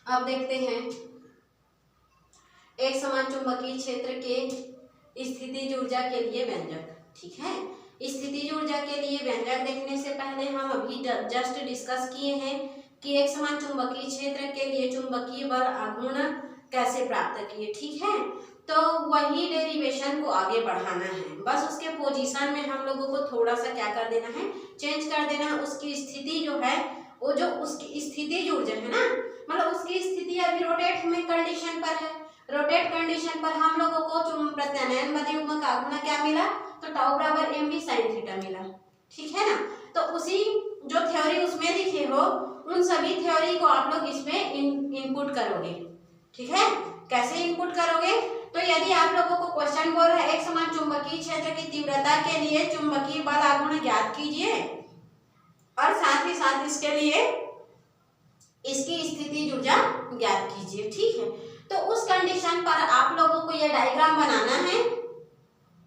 अब देखते हैं एक समान चुंबकीय क्षेत्र के स्थितिज ऊर्जा के लिए व्यंजक। ठीक है, स्थितिज ऊर्जा के लिए व्यंजक देखने से पहले हम अभी जस्ट डिस्कस किए हैं कि एक समान चुंबकीय क्षेत्र के लिए चुंबकीय बल आघूर्ण कैसे प्राप्त किए। ठीक है, तो वही डेरिवेशन को आगे बढ़ाना है, बस उसके पोजीशन में हम लोगों को थोड़ा सा क्या कर देना है, चेंज कर देना है। उसकी स्थिति जो है वो जो उसकी स्थितिज ऊर्जा है ना, मतलब उसकी स्थिति अभी रोटेट में कंडीशन पर है। रोटेट कंडीशन पर हम लोगों को प्रत्यानयन बल युग्म का आघूर्ण क्या मिला, तो टाउ बराबर mv sin थीटा मिला। ठीक है ना, तो उसी जो थ्योरी उसमें लिखे हो उन सभी थ्योरी को आप लोग इसमें इनपुट करोगे। ठीक है, कैसे इनपुट करोगे, तो यदि आप लोगों को क्वेश्चन बोल रहा है एक समान चुंबकीय क्षेत्र की तीव्रता के लिए चुंबकीय बल आघूर्ण ज्ञात कीजिए और साथ ही साथ इसके लिए इसकी स्थितिज ऊर्जा ज्ञात कीजिए। ठीक है, तो उस कंडीशन पर आप लोगों को यह डायग्राम बनाना है।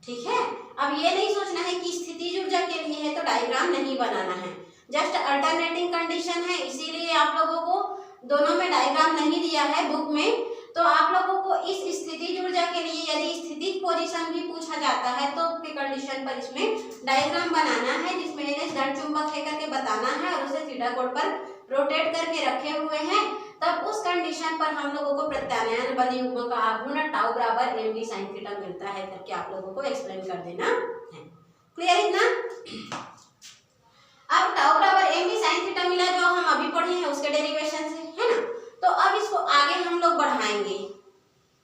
ठीक है, अब ये नहीं सोचना है कि स्थितिज ऊर्जा के लिए है तो डायग्राम नहीं बनाना है, जस्ट अल्टरनेटिंग कंडीशन है, इसीलिए आप लोगों को दोनों में डायग्राम नहीं दिया है बुक में। तो आप लोगों को इस स्थितिज ऊर्जा के लिए यदि स्थितिज पोजीशन भी पूछा जाता है तो के कंडीशन पर इसमें डायग्राम बनाना है, जिसमें धन चुंबक है करके बताना है और उसे थीटा कोण पर रोटेट करके रखे हुए हैं। तब उस कंडीशन पर हम लोगों को प्रत्यानयन बल युग्म का आघूर्ण टाउ बराबर mv sin थीटा मिलता है करके आप लोगों को एक्सप्लेन कर देना है। क्लियर इतना? अब टाउ बराबर mv sin थीटा मिला जो हम अभी पढ़े हैं उसके डेरिवेशन से, है ना। तो अब इसको आगे हम लोग बढ़ाएंगे।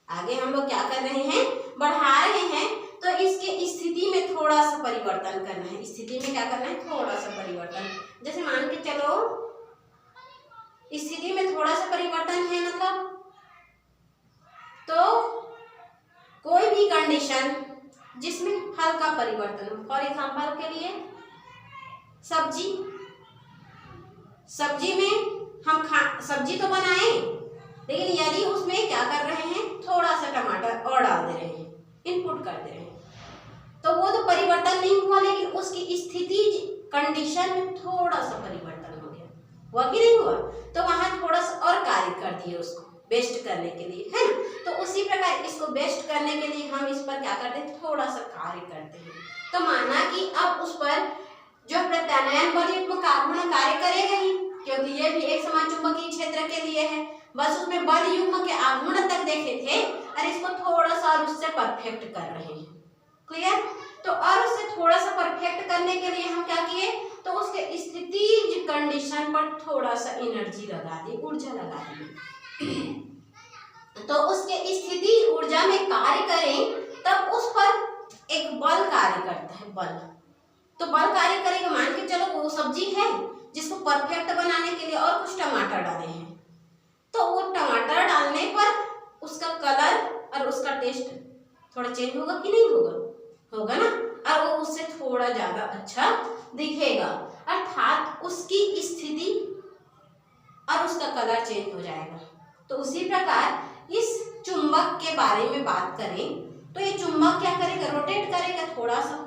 आगे हम लोग क्या कर रहे हैं, बढ़ा रहे हैं। तो इसके स्थिति में थोड़ा सा परिवर्तन करना है। स्थिति में क्या करना है, थोड़ा सा परिवर्तन। जैसे मान के चलो स्थिति में थोड़ा सा परिवर्तन है, मतलब तो कोई भी कंडीशन जिसमें हल्का परिवर्तन हो, फॉर एग्जांपल के लिए सब्जी में हम सब्जी तो बनाए, लेकिन यदि उसमें क्या कर रहे हैं, थोड़ा सा टमाटर और डाल दे रहे हैं, इनपुट कर दे रहे हैं, तो वो तो परिवर्तन नहीं हुआ, लेकिन उसकी स्थिति कंडीशन में थोड़ा सा परिवर्तन हो गया, हुआ कि नहीं हुआ। तो वहां थोड़ा सा और कार्य कर दिए उसको बेस्ट करने के लिए, है ना। तो उसी प्रकार इसको बेस्ट करने के लिए हम इस पर क्या करते हैं, थोड़ा सा कार्य करते हैं। तो माना कि अब उस पर जो प्रत्यानयन बल युग्म का आघूर्ण कार्य करेगा ही, क्योंकि ये भी एक समान चुंबकीय क्षेत्र के लिए है। बस उसमें बल युग्म के आघूर्ण तक देखे थे और इसको थोड़ा सा और उससे परफेक्ट कर रहे हैं। क्लियर? तो और उससे थोड़ा सा परफेक्ट करने के लिए हम क्या किए, तो उसके स्थितिज कंडीशन पर थोड़ा सा एनर्जी लगा दी, ऊर्जा लगा दी। तो उसके स्थितिज ऊर्जा में कार्य करें तब उस पर एक बल कार्य करता है, बल। तो बल कार्य करेगा, मान के चलो वो सब्जी है जिसको परफेक्ट बनाने के लिए और कुछ टमाटर डाले हैं, तो वो टमाटर डालने पर उसका कलर और उसका टेस्ट थोड़ा चेंज होगा कि नहीं होगा, होगा ना, और वो उससे थोड़ा ज्यादा अच्छा दिखेगा, अर्थात उसकी स्थिति और उसका कलर चेंज हो जाएगा। तो उसी प्रकार इस चुंबक के बारे में बात करें तो ये चुंबक क्या करेगा, रोटेट करेगा थोड़ा सा,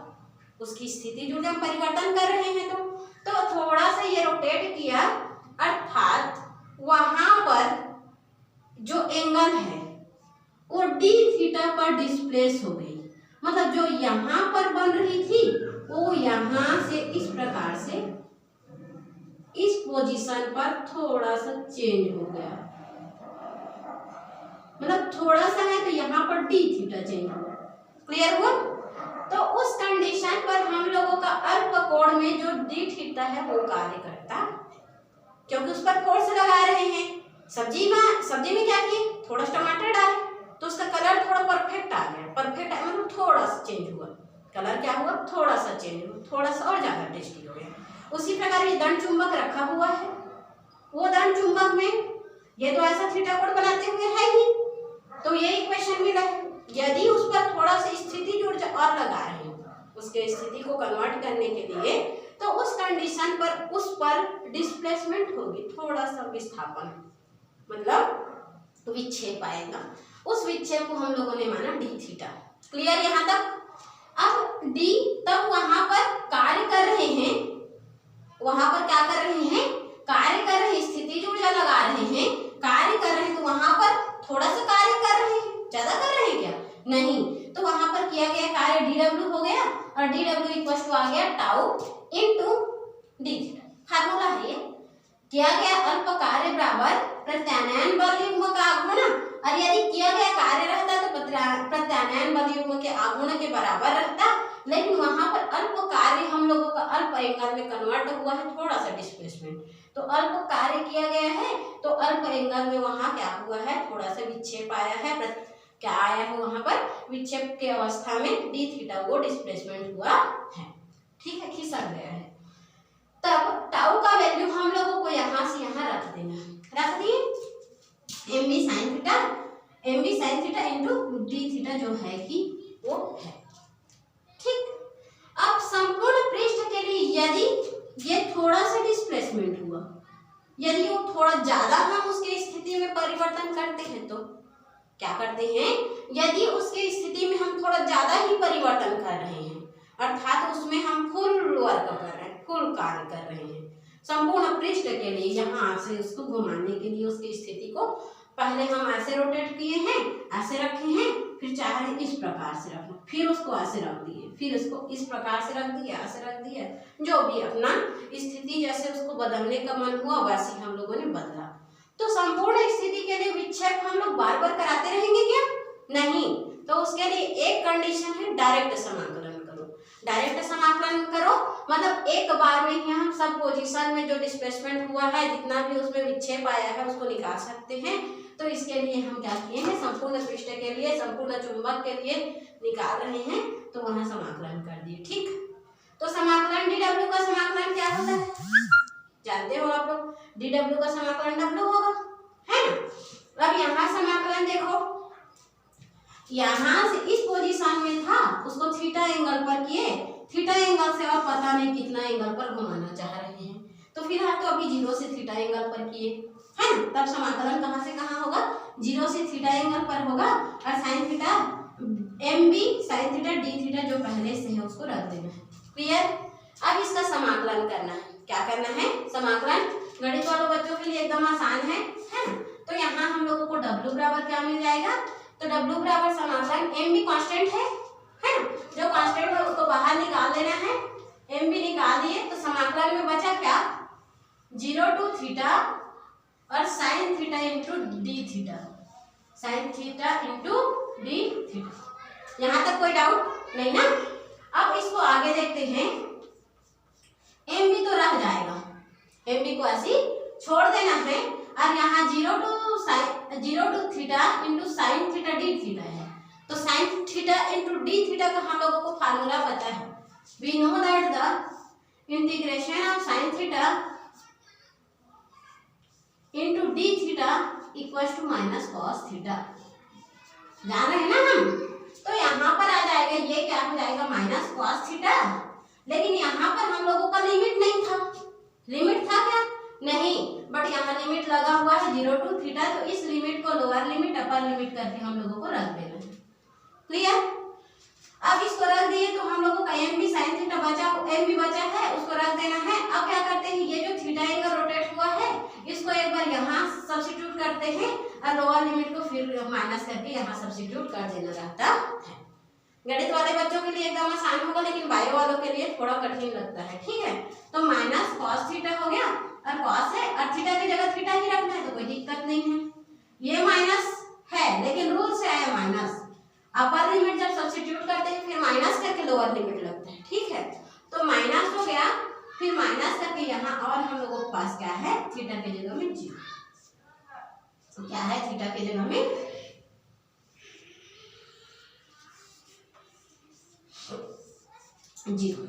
उसकी स्थिति जो हम परिवर्तन कर रहे हैं तो थोड़ा सा ये रोटेट किया, अर्थात वहां पर जो एंगल है वो डी थीटा पर डिस्प्लेस हो गई, मतलब जो यहाँ पर बन रही थी वो यहाँ से इस प्रकार से इस पोजीशन पर थोड़ा सा चेंज हो गया, मतलब थोड़ा सा है तो यहाँ पर डी थीटा चेंज हुआ। क्लियर हुआ? तो उस कंडीशन पर हम लोगों का अल्प कोण में जो डी थीटा है वो कार्य करता, क्योंकि उस पर फोर्स लगा रहे हैं। सब्जी में क्या किए, थोड़ा टमाटर डाले तो उसका कलर थोड़ा परफेक्ट आ गया, परफेक्ट मतलब थोड़ा सा चेंज हुआ, कलर क्या हुआ, थोड़ा सा चेंज हुआ, थोड़ा सा और ज्यादा टेस्टी हो गया। उसी प्रकार ये दंड चुंबक रखा हुआ है, वो दंड चुंबक में ये तो ऐसा थीटा कोण बनाते हुए है ही, तो ये इक्वेशन मिला है। यदि उस पर थोड़ा सा स्थिति ऊर्जा और लगा रहे हैं उसके स्थिति को कन्वर्ट करने के लिए, तो उस कंडीशन पर उस पर डिस्प्लेसमेंट होगी, थोड़ा सा विस्थापन, मतलब विक्षेप आएगा। उस विक्षेप को हम लोगों ने माना डी थीटा। क्लियर यहाँ तक? अब डी तब वहां पर कार्य कर रहे हैं, वहां पर क्या कर रहे हैं, कार्य कर रहे हैं, स्थितिज ऊर्जा लगा रहे हैं, कार्य कर रहे इंटू डी थीटा। फार्मूला है ये। किया गया अल्प कार्य बराबर प्रत्यानयन बल युग्म का आघूर्ण, और यदि किया गया कार्य रहता तो प्रत्यानयन बल युग्म के आघूर्ण के बराबर रहता, लेकिन वहां पर अल्प कार्य हम लोगों का अल्प एंगल में कन्वर्ट हुआ है, थोड़ा सा डिस्प्लेसमेंट, तो अल्प कार्य किया गया है तो अल्प एंगल में वहां क्या हुआ है, थोड़ा सा विक्षेप आया है। क्या आया है वहां पर, विक्षेप के अवस्था में डी थीटा वो डिस्प्लेसमेंट हुआ है। ठीक है, खिसक गया है। तब टाउ का वैल्यू हम लोगों को यहाँ से यहाँ रख देना है। रख दिए M B sine theta into d theta जो है कि वो है। ठीक, अब संपूर्ण पृष्ठ के लिए यदि ये थोड़ा सा डिस्प्लेसमेंट हुआ, यदि वो थोड़ा ज्यादा हम उसके स्थिति में परिवर्तन करते हैं तो क्या करते हैं, यदि उसके स्थिति में हम थोड़ा ज्यादा ही परिवर्तन कर रहे हैं, अर्थात उसमें हम फुल वर्क कर रहे हैं, फुल कार्य कर रहे हैं संपूर्ण पृष्ठ के लिए, यहाँ से उसको घुमाने के लिए उसकी स्थिति को पहले हम ऐसे रोटेट किए हैं, ऐसे रखे हैं, फिर चाहे इस प्रकार से रखें, फिर उसको ऐसे रख दिए, फिर उसको इस प्रकार से रख दिया, ऐसे रख दिया, जो भी अपना स्थिति जैसे उसको बदलने का मन हुआ वैसे हम लोगों ने बदला। तो संपूर्ण स्थिति के लिए विक्षेप हम लोग बार बार कराते रहेंगे क्या? नहीं। तो उसके लिए एक कंडीशन है, डायरेक्ट समाकलन करो। डायरेक्ट समाकलन करो मतलब एक बार में ही हम सब पोजीशन में जो डिस्प्लेसमेंट हुआ है, जितना भी उसमें विक्षेप आया है उसको निकाल सकते हैं। तो इसके लिए हम क्या किए हैं, संपूर्ण पृष्ठ के लिए, संपूर्ण चुंबक के लिए निकाल रहे हैं, तो वहां समाकलन कर दिए। ठीक, तो समाकलन डीडब्ल्यू का समाकलन क्या होता है जानते हो आप लोग, डीडब्ल्यू का समाकलन डब्ल्यू होगा, है ना। अब यहाँ समाकलन देखो, यहाँ से इस पोजीशन में था, उसको थीटा एंगल पर किए, थीटा एंगल से और पता नहीं कितना एंगल पर घुमाना चाह रहे हैं, तो फिलहाल तो अभी 0 से थीटा एंगल पर किए, है ना। तब समाकलन कहाँ से कहाँ होगा, 0 से थीटा एंगल पर होगा, और sine theta M B sine theta d theta जो पहले से है उसको रख देना है। क्लियर। अब इसका समाकलन करना है। क्या करना है, समाकलन गणित वालों बच्चों के लिए एकदम आसान है ना। तो यहाँ हम लोगों को W बराबर क्या मिल जाएगा, तो W बराबर समाकलन एम बी कॉन्स्टेंट है ना, जो कॉन्स्टेंट है उसको बाहर निकाल देना है, एम बी निकाल दिए, तो समाकलन में बचा क्या, 0 to थीटा और sine theta into d theta, sign theta into d theta. यहाँ तक कोई डाउट नहीं ना। अब इसको आगे देखते हैं, एम बी तो रह जाएगा, एम बी को ऐसे छोड़ देना है, और यहाँ 0 to theta into sine theta d theta है, तो sine theta into d theta का हम लोगों को फार्मूला पता है। We know that the integration of sine theta into d theta equals to minus cos theta, जान रहे हैं ना हम। तो यहाँ पर आ जाएगा, ये क्या हो जाएगा, माइनस कॉस थीटा, लेकिन यहाँ पर हम लोगों का लिमिट नहीं था, लिमिट था क्या, नहीं, बट यहाँ लिमिट लगा हुआ है 0 to थीटा, तो इस लिमिट को लोअर लिमिट अपर लिमिट करके हम लोगों को रख देना है। क्लियर। अब इसको रख दिए तो हम लोगों का एम बी साइन थीटा बचा, एम बी बचा है, उसको रख देना है। अब क्या करते हैं, ये जो थीटा एंगल रोटेट हुआ है इसको एक बार यहाँ सब्स्टिट्यूट करते हैं, और लोअर लिमिट को फिर माइनस करके यहाँ सब्स्टिट्यूट कर देना रहता है। गणित वाले बच्चों के लिए एकदम आसान होगा, लेकिन बायो वालों के लिए थोड़ा कठिन लगता है। ठीक है, तो माइनस कॉस थीटा हो गया, और कॉस है और थीटा की जगह थीटा ही रखना है तो कोई दिक्कत नहीं है। ये माइनस है लेकिन रूल से आया माइनस, अपर लिमिट जब सब्स्टिट्यूट करते हैं फिर माइनस करके लोअर लिमिट लगता है। ठीक है, तो माइनस हो गया, फिर माइनस करके यहाँ और हम लोगों के पास क्या है, थीटा की जगह में 0, तो क्या है थीटा की जगह में 0।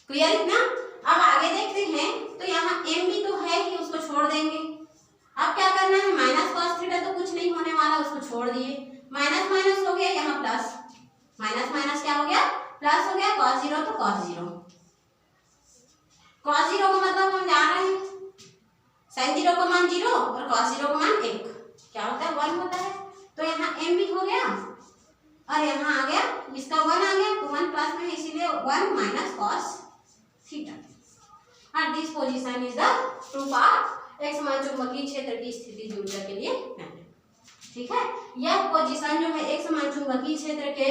क्लियर इतना। अब आगे देखते हैं, तो यहाँ एम बी तो है ही, उसको छोड़ देंगे। अब क्या करना है, माइनस कॉस थीटा तो कुछ नहीं होने वाला, उसको छोड़ दिए, माइनस माइनस हो गया, यहाँ प्लस, माइनस माइनस क्या हो गया, प्लस हो गया, कॉस 0 तो कॉस 0, कॉस 0 का मतलब हम जान रहे हैं, साइन 0 का मान 0 और कॉस 0 का मान 1 क्या होता है, 1 होता है। तो यहाँ एम बी हो गया, और यहाँ आ गया, इसका 1 आ गया, तो 1 प्लस में इसीलिए 1 माइनस कॉस थीटा। और this position is the true part एक समान चुंबकीय क्षेत्र की स्थिति ऊर्जा के लिए है। ठीक है, यह पोजीशन जो है एक समान चुंबकीय क्षेत्र के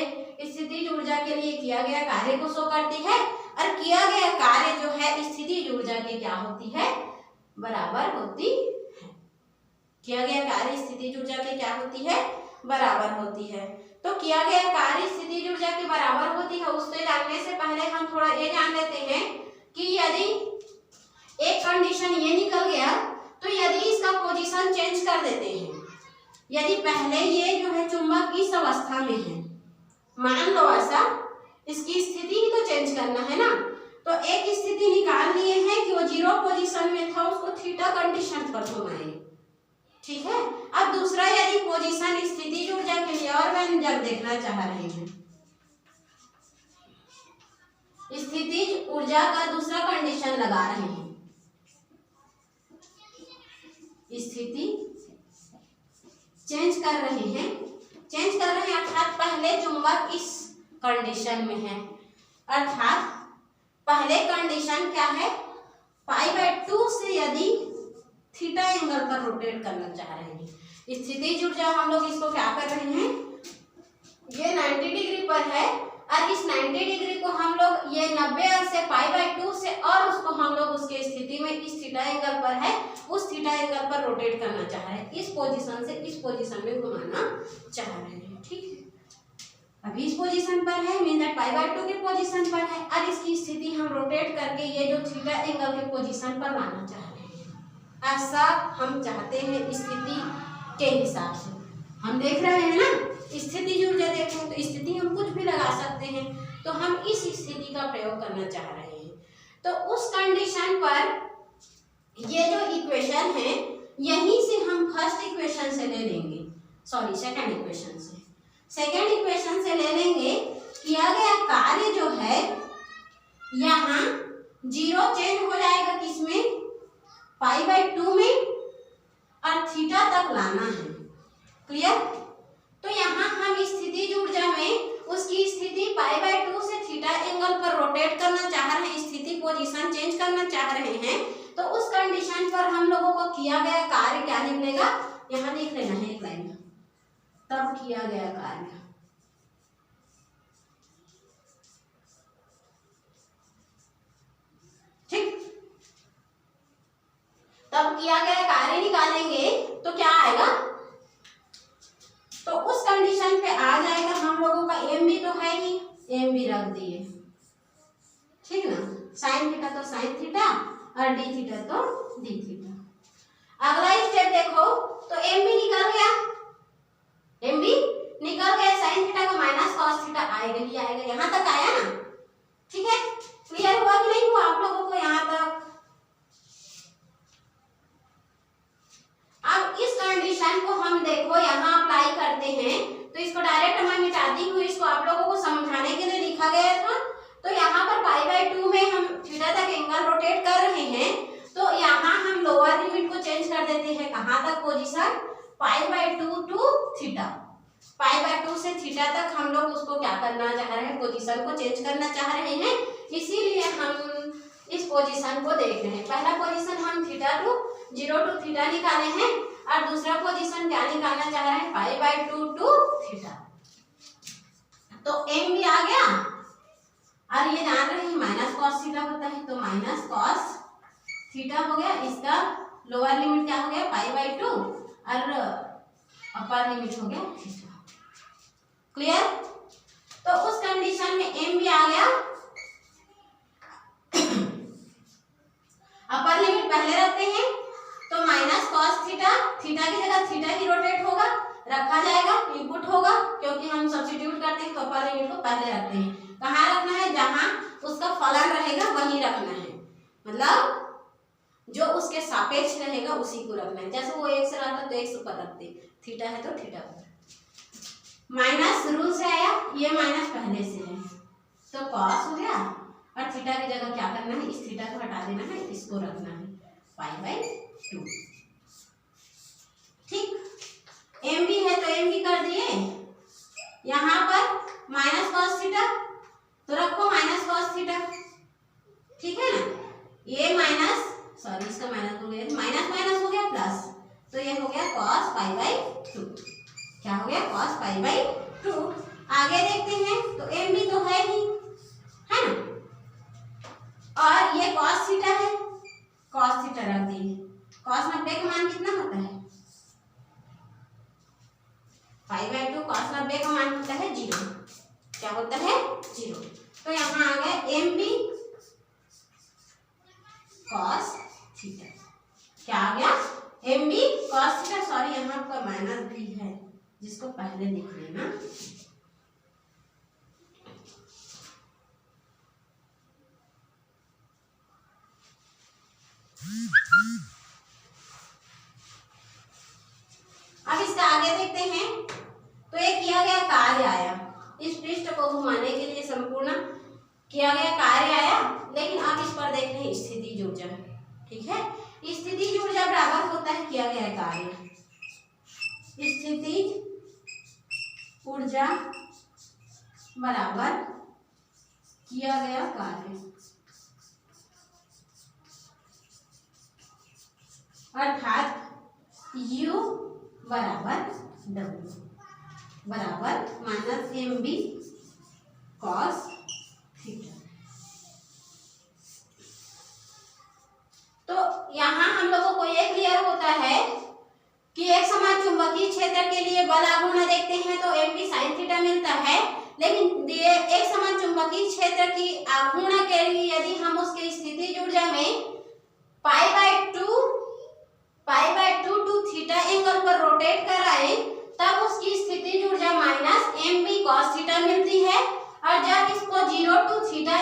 स्थिति ऊर्जा के लिए किया गया कार्य को शो करती है, और किया गया कार्य जो है स्थितिज ऊर्जा के क्या होती है, बराबर होती है। किया गया कार्य स्थितिज ऊर्जा के क्या होती है, बराबर होती है। तो किया गया कार्य स्थितिज ऊर्जा के बराबर होती है, उससे जानने से पहले हम थोड़ा ये जान लेते हैं कि यदि एक कंडीशन ये निकल गया तो यदि इसका पोजीशन चेंज कर देते हैं, यदि पहले ये जो है चुंबक इस अवस्था में है, मान लो ऐसा, इसकी स्थिति ही तो चेंज करना है ना, तो एक स्थिति निकाल लिए हैं कि वो 0 पोजीशन में था, उसको थीटा कंडीशन पर घुमाएं, ठीक है। अब दूसरा यदि पोजीशन स्थितिज ऊर्जा के लिए और व्यंजक देखना चाह रहे हैं, स्थितिज ऊर्जा का दूसरा कंडीशन लगा रहे हैं, स्थिति चेंज कर रहे हैं, अर्थात पहले चुंबक इस कंडीशन में है, अर्थात पहले कंडीशन क्या है, π/2 से यदि थीटा एंगल पर रोटेट करना चाह रहे हैं, स्थितिज ऊर्जा हम लोग इसको क्या कर रहे हैं, ये 90 डिग्री पर है और इस 90 डिग्री को हम लोग ये 90 से π/2 से और उसको हम लोग उसके स्थिति में इस थीटा एंगल पर है, उस थीटा एंगल पर रोटेट करना चाह रहे हैं, इस पोजीशन से इस पोजीशन में घुमाना चाह रहे हैं, ठीक है। अभी इस पोजीशन पर है, मीन दैट π/2 के पोजीशन पर है और इसकी स्थिति हम रोटेट करके ये जो थीटा एंगल के पोजीशन पर लाना चाह रहे हैं, ऐसा हम चाहते हैं स्थिति के हिसाब से। हम देख रहे हैं ना, स्थितिज ऊर्जा देखें तो स्थिति हम कुछ भी लगा सकते हैं, तो हम इस स्थिति का प्रयोग करना चाह रहे हैं। तो उस कंडीशन पर ये जो इक्वेशन है यहीं से हम फर्स्ट इक्वेशन से ले लेंगे, सॉरी सेकंड इक्वेशन से, सेकंड इक्वेशन से ले लेंगे। किया गया कार्य जो है यहाँ 0 चेंज हो जाएगा किसमें, π/2 में और थीटा तक लाना है, क्लियर। तो यहाँ हम स्थितिज ऊर्जा में उसकी स्थिति π/2 से थीटा एंगल पर रोटेट करना चाह रहे हैं, स्थिति पोजीशन चेंज करना चाह रहे हैं, तो उस कंडीशन पर हम लोगों को किया गया कार्य क्या निकलेगा, यहाँ लिख लेना है एक लाइन, तब किया गया कार्य, ठीक। तब किया गया कार्य निकालेंगे तो क्या आएगा, तो उस कंडीशन पे आ जाएगा हम लोगों का एम भी तो है ही, एम भी रख दिए, ठीक ना, साइन थीटा तो साइन थीटा और डी थीटा तो डी थीटा। अगला स्टेप देखो, तो एम भी निकल गया, एम भी निकल गया, साइन थीटा को माइनस कॉस थीटा आएगा ही आएगा, यहाँ तक आया ना, ठीक है। क्लियर हुआ कि नहीं हुआ आप लोगों को यहाँ तक। अब इस कंडीशन को हम देखो यहाँ अप्लाई करते हैं, तो इसको डायरेक्ट मैं मिटाती हूँ, इसको आप लोगों को समझाने के लिए लिखा गया था। तो यहाँ पर π/2 में हम थीटा तक एंगल रोटेट कर रहे हैं, तो यहाँ हम लोअर लिमिट को चेंज कर देते हैं, कहाँ तक पोजीशन, π/2 टू थीटा, π/2 से थीटा तक हम लोग उसको क्या करना चाह रहे हैं, पोजीशन को चेंज करना चाह रहे हैं, इसीलिए हम इस पोजीशन को देख रहे हैं। पहला पोजीशन हम थीटा टू 0 टू थीटा निकाले हैं और दूसरा पोजीशन क्या निकालना चाह रहे हैं, π/2 टू थीटा। तो एम भी आ गया और ये जान रहे हैं माइनस कॉस थीटा होता है, तो माइनस कॉस थीटा हो गया, इसका लोअर लिमिट क्या हो गया π/2 और अपर लिमिट हो गया थीटा, क्लियर। तो उस कंडीशन में एम भी आ गया, अपर लिमिट पहले रखते हैं, तो माइनस कॉस थीटा, थीटा की जगह थीटा ही रोटेट होगा, रखा जाएगा, इनपुट होगा, क्योंकि हम सब्स्टिट्यूट करते हैं तो अपर लिमिट को पहले रखते हैं। कहाँ रखना है, जहां उसका फलन रहेगा वहीं रखना है, मतलब जो उसके सापेक्ष रहेगा उसी को रखना है। जैसे वो एक से रहता तो एक पर रखते, थीटा है तो थीटा पर, माइनस रूल से आया, ये माइनस पहले से है तो कॉस हो गया, और थीटा की जगह क्या करना है, इस थीटा को हटा देना है, इसको रखना है π/2, ठीक। एम भी है तो एम भी कर दिए, यहाँ पर माइनस कॉस थीटा तो रखो माइनस कॉस थीटा, ठीक है ना, ये माइनस, सॉरी इसका माइनस हो गया, माइनस माइनस हो गया प्लस, तो ये हो गया cos π/2, क्या हो गया cos π/2। आगे देखते हैं, तो m भी तो है ही, है ना, cos 90 का मान कितना होता है? 5/2 cos 90 का मान होता है 0। क्या होता है? 0। तो यहाँ आ गया MB cos थीटा। क्या आ गया? MB cos theta. सॉरी, यहाँ पर माइनस भी है, जिसको पहले लिख लेना। अब इसका आगे देखते हैं। तो एक किया गया कार्य आया, इस पृष्ठ को घुमाने के लिए संपूर्ण किया गया कार्य आया, लेकिन अब इस पर देख रहे हैं स्थितिज ऊर्जा। ठीक है, स्थितिज ऊर्जा बराबर होता है किया गया कार्य। स्थितिज ऊर्जा बराबर किया गया कार्य, अर्थात U बराबर W बराबर -MB cos थीटा। तो यहाँ हम लोगों को ये क्लियर होता है कि एक समान चुंबकीय क्षेत्र के लिए बल आघूर्ण देखते हैं तो MB sin थीटा मिलता है, लेकिन एक समान चुंबकीय क्षेत्र की आघूर्ण के लिए यदि हम उसके स्थितिज ऊर्जा में पाई/2 टू थीटा एंगल पर रोटेट कराएं, तब उसकी स्थितिज ऊर्जा -MB cos थीटा मिलती है। और जब इसको 0 टू थीटा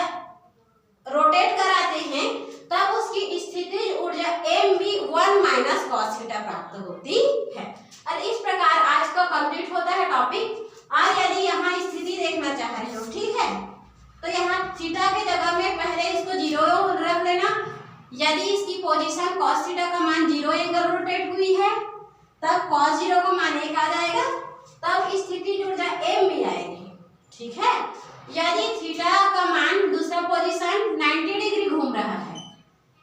रोटेट कराते हैं तब उसकी स्थितिज ऊर्जा MB1 cos थीटा प्राप्त होती है। और इस प्रकार आज का कंप्लीट होता है टॉपिक। और यदि यहाँ स्थिति देखना चाह रहे हो, ठीक है, तो यहाँ थीटा के जगह में पहले इसको 0 रख लेना। यदि इसकी पोजीशन cos थीटा का मान 0 एंगल रोटेट हुई है, तब cos 0 का मान 1 आ जाएगा, तब स्थितिज ऊर्जा MB आएगी। ठीक है, यदि थीटा का मान दूसरा पोजीशन 90 डिग्री घूम रहा है,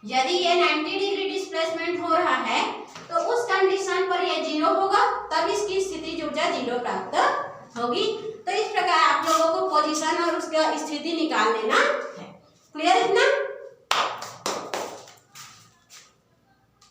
यदि ये 90 डिग्री डिस्प्लेसमेंट हो रहा है, तो उस कंडीशन पर ये 0 होगा, तब इसकी स्थितिज ऊर्जा 0 प्राप्त होगी। तो इस प्रकार आप लोगों को पोजीशन और उसका स्थिति निकाल लेना है। क्लियर इतना?